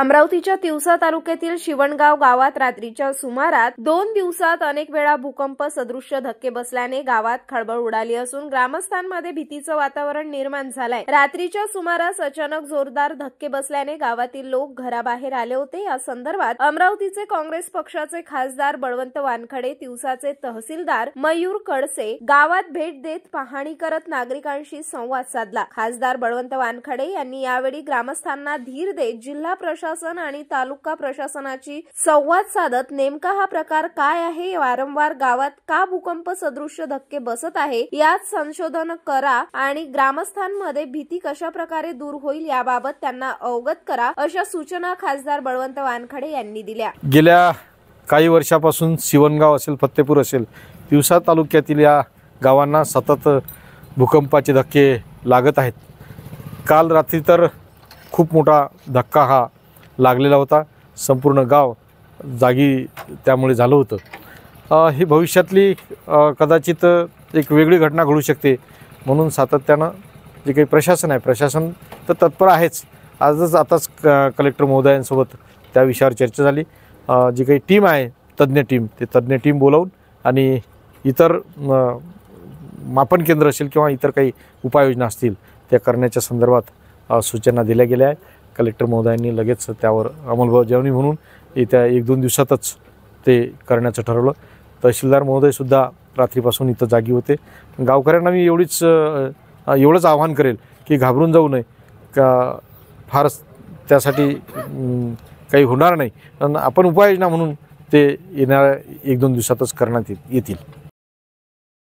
अमरावतीच्या तिवसा तालुक्यातील शिवणगाव गावात रात्रीच्या सुमारास 2 दिवसात अनेक वेळा भूकंप सदृश्य धक्के बसल्याने गावात खळबळ उडाली असून ग्रामस्थांमध्ये भीतीचं वातावरण निर्माण झालंय। रात्रीच्या सुमारास अचानक जोरदार धक्के बसल्याने गावातील लोक घराबाहेर आले होते। या संदर्भात अमरावतीचे काँग्रेस पक्षाचे खासदार बळवंत वानखडे, तिवसाचे तहसीलदार मयूर कडसे गावात भेट देत पाहणी करत नागरिकांशी संवाद साधला। खासदार बळवंत वानखडे यांनी यावेळी ग्रामस्थांना धीर देत जिल्हा प्रशासन आणि तालुका प्रशासनाची संवाद साधत नेमका हा प्रकार काय आहे, वारंवार गावात का भूकंप सदृश्य धक्के बसत आहे यात संशोधन करा आणि ग्रामस्थांमध्ये भीती कशा प्रकारे दूर होईल याबाबत त्यांना अवगत करा, अशा सूचना खासदार बळवंत वानखडे यांनी दिल्या। गेल्या काही वर्षापासून शिवणगाव असेल, फत्तेपूर असेल, तिवसा तालुक्यातील या गावांना सतत भूकंपाचे धक्के लागत आहेत। काल रात्री तर खूप मोठा धक्का हा लागलेला होता, संपूर्ण गाव जागी त्यामुळे झालं होतं। ही भविष्यातली कदाचित एक वेगळी घटना घडू शकते, म्हणून सातत्यानं जे काही प्रशासन आहे, प्रशासन तर तत्पर आहेच। आताच कलेक्टर महोदयांसोबत त्या विषयावर चर्चा झाली। जी काही टीम आहे, तज्ज्ञ टीम बोलावून आणि इतर मापन केंद्र असेल किंवा इतर काही उपाययोजना असतील त्या करण्याच्या संदर्भात सूचना दिल्या गेल्या आहेत। कलेक्टर महोदयांनी लगेच त्यावर अंमलबजावणी म्हणून येत्या 1-2 दिवसातच ते करण्याचं ठरवलं। तहसीलदार महोदयसुद्धा रात्रीपासून इथं जागी होते। गावकऱ्यांना मी एवढंच आवाहन करेल की घाबरून जाऊ नये, का फार त्यासाठी काही होणार नाही, पण आपण उपाययोजना म्हणून ते येणाऱ्या 1-2 दिवसातच करण्यात येतील।